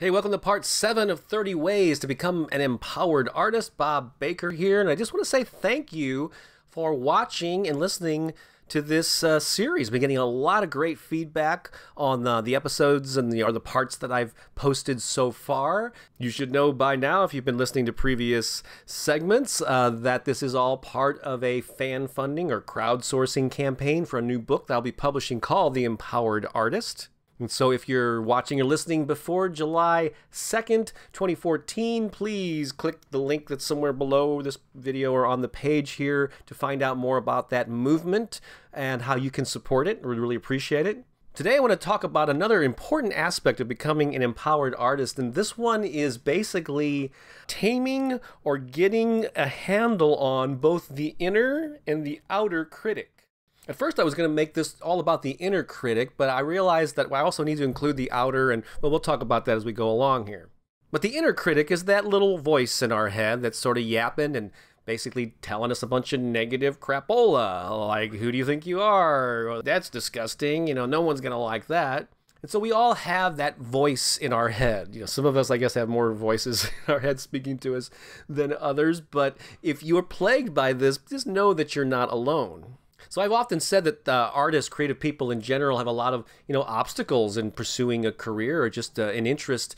Hey, welcome to part 7 of 30 Ways to Become an Empowered Artist. Bob Baker here, and I just want to say thank you for watching and listening to this series. Been getting a lot of great feedback on the episodes and the parts that I've posted so far. You should know by now, if you've been listening to previous segments, that this is all part of a fan funding or crowdsourcing campaign for a new book that I'll be publishing called The Empowered Artist. And so if you're watching or listening before July 2nd, 2014, please click the link that's somewhere below this video or on the page here to find out more about that movement and how you can support it. We'd really appreciate it. Today I want to talk about another important aspect of becoming an empowered artist, and this one is basically taming or getting a handle on both the inner and the outer critic. At first I was going to make this all about the inner critic, but I realized that I also need to include the outer, and well, we'll talk about that as we go along here. But the inner critic is that little voice in our head that's sort of yapping and basically telling us a bunch of negative crapola, like, who do you think you are? Well, that's disgusting, no one's going to like that. And so we all have that voice in our head. Some of us, I guess, have more voices in our head speaking to us than others, but if you're plagued by this, just know that you're not alone. So I've often said that artists, creative people in general, have a lot of obstacles in pursuing a career or just an interest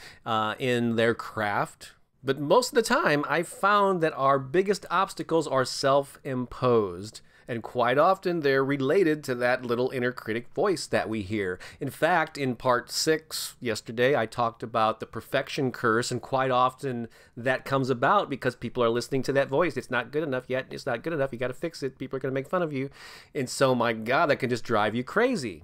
in their craft. But most of the time, I've found that our biggest obstacles are self-imposed. And quite often, they're related to that little inner critic voice that we hear. In fact, in part 6 yesterday, I talked about the perfection curse, and quite often that comes about because people are listening to that voice. It's not good enough yet. It's not good enough. You got to fix it. People are going to make fun of you. And so, my God, that can just drive you crazy.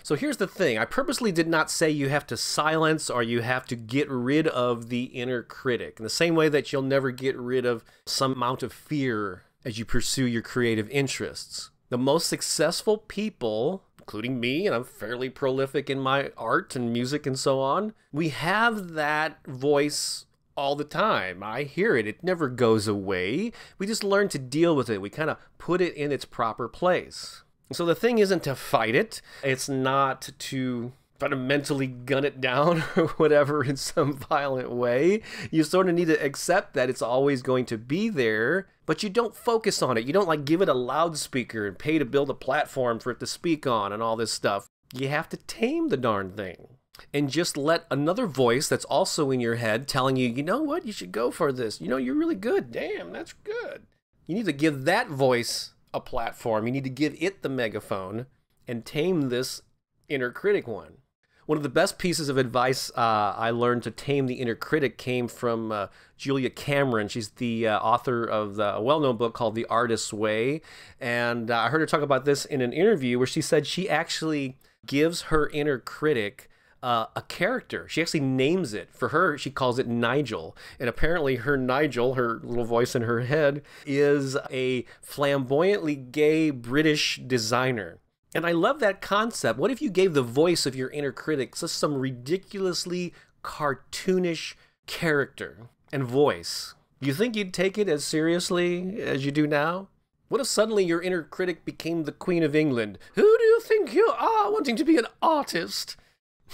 So here's the thing. I purposely did not say you have to silence or you have to get rid of the inner critic. In the same way that you'll never get rid of some amount of fear as you pursue your creative interests. The most successful people, including me, and I'm fairly prolific in my art and music and so on, we have that voice all the time. I hear it. It never goes away. We just learn to deal with it. We kind of put it in its proper place. So the thing isn't to fight it. It's not to fundamentally gun it down or whatever in some violent way. You sort of need to accept that it's always going to be there, but you don't focus on it. You don't give it a loudspeaker and pay to build a platform for it to speak on and all this stuff. You have to tame the darn thing and just let another voice that's also in your head telling you, you know what, you should go for this. You're really good. Damn, that's good. You need to give that voice a platform. You need to give it the megaphone and tame this inner critic one. One of the best pieces of advice I learned to tame the inner critic came from Julia Cameron. She's the author of the well-known book called The Artist's Way. And I heard her talk about this in an interview where she said she actually gives her inner critic a character. She actually names it. For her, she calls it Nigel. And apparently her Nigel, her little voice in her head, is a flamboyantly gay British designer. And I love that concept. What if you gave the voice of your inner critic just some ridiculously cartoonish character and voice? You think you'd take it as seriously as you do now? What if suddenly your inner critic became the Queen of England? Who do you think you are, wanting to be an artist?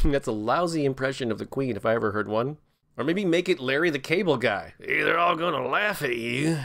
That's a lousy impression of the Queen if I ever heard one. Or maybe make it Larry the Cable Guy. Hey, they're all gonna laugh at you.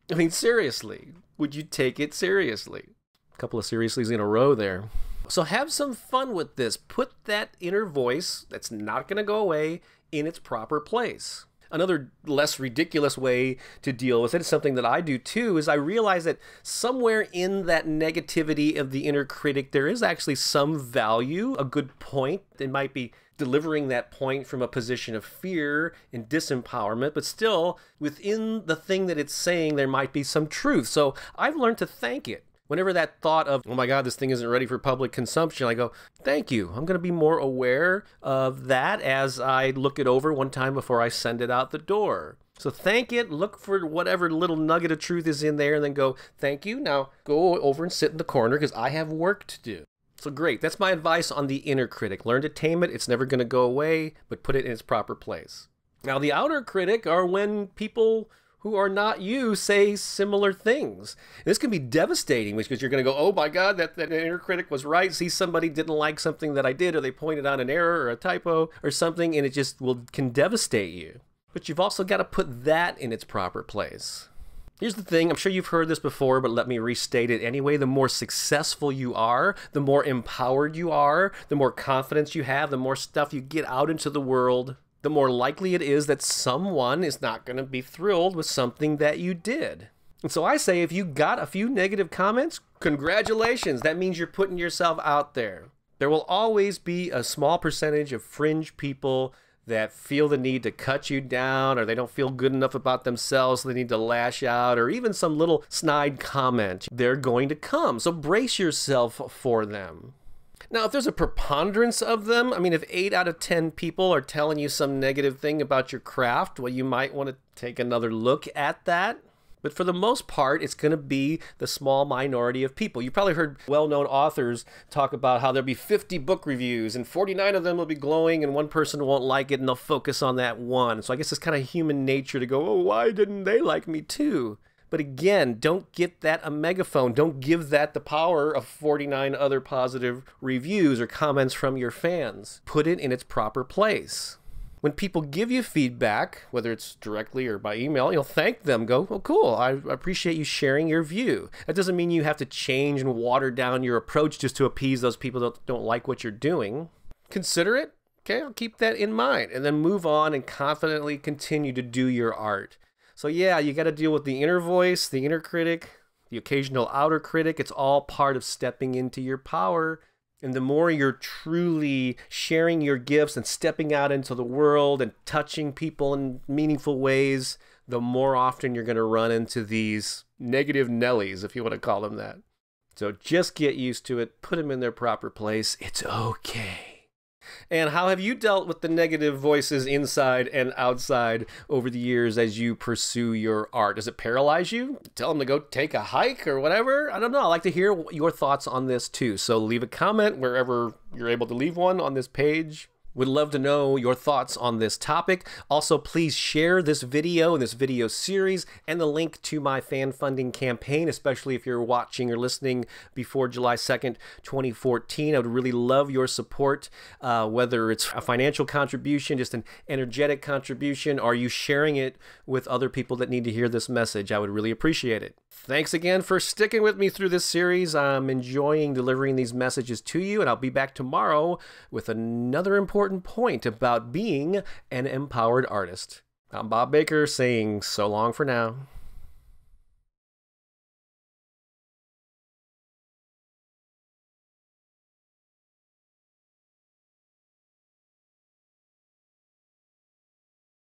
I mean, seriously, would you take it seriously? Couple of seriouslys in a row there. So have some fun with this. Put that inner voice that's not going to go away in its proper place. Another less ridiculous way to deal with it is something that I do too, is I realize that somewhere in that negativity of the inner critic, there is actually some value, a good point. It might be delivering that point from a position of fear and disempowerment, but still within the thing that it's saying, there might be some truth. So I've learned to thank it. Whenever that thought of, oh my God, this thing isn't ready for public consumption, I go, thank you. I'm going to be more aware of that as I look it over one time before I send it out the door. So thank it, look for whatever little nugget of truth is in there, and then go, thank you. Now go over and sit in the corner because I have work to do. So great. That's my advice on the inner critic. Learn to tame it. It's never going to go away, but put it in its proper place. Now the outer critic are when people who are not you say similar things. This can be devastating because you're going to go, oh my God, that inner critic was right. See, somebody didn't like something that I did, or they pointed out an error or a typo or something, and it just can devastate you. But you've also got to put that in its proper place. Here's the thing, I'm sure you've heard this before, but let me restate it anyway. The more successful you are, the more empowered you are, the more confidence you have, the more stuff you get out into the world, the more likely it is that someone is not going to be thrilled with something that you did. And so I say, if you got a few negative comments, congratulations. That means you're putting yourself out there. There will always be a small percentage of fringe people that feel the need to cut you down, or they don't feel good enough about themselves, so they need to lash out, or even some little snide comment. They're going to come, so brace yourself for them. Now, if there's a preponderance of them, I mean, if 8 out of 10 people are telling you some negative thing about your craft, well, you might want to take another look at that. But for the most part, it's going to be the small minority of people. You probably heard well-known authors talk about how there'll be 50 book reviews and 49 of them will be glowing and one person won't like it and they'll focus on that one. So I guess it's kind of human nature to go, oh, why didn't they like me too? But again, don't get that a megaphone. Don't give that the power of 49 other positive reviews or comments from your fans. Put it in its proper place. When people give you feedback, whether it's directly or by email, you'll thank them. Go, oh, cool, I appreciate you sharing your view. That doesn't mean you have to change and water down your approach just to appease those people that don't like what you're doing. Consider it. Okay, I'll keep that in mind. And then move on and confidently continue to do your art. So yeah, you got to deal with the inner voice, the inner critic, the occasional outer critic. It's all part of stepping into your power. And the more you're truly sharing your gifts and stepping out into the world and touching people in meaningful ways, the more often you're going to run into these negative Nellies, if you want to call them that. So just get used to it. Put them in their proper place. It's okay. And how have you dealt with the negative voices inside and outside over the years as you pursue your art? Does it paralyze you? Tell them to go take a hike or whatever? I don't know. I'd like to hear your thoughts on this too. So leave a comment wherever you're able to leave one on this page. Would love to know your thoughts on this topic. Also, please share this video and this video series and the link to my fan funding campaign, especially if you're watching or listening before July 2nd, 2014. I would really love your support, whether it's a financial contribution, just an energetic contribution, or you sharing it with other people that need to hear this message. I would really appreciate it. Thanks again for sticking with me through this series. I'm enjoying delivering these messages to you, and I'll be back tomorrow with another important point about being an empowered artist. I'm Bob Baker saying so long for now.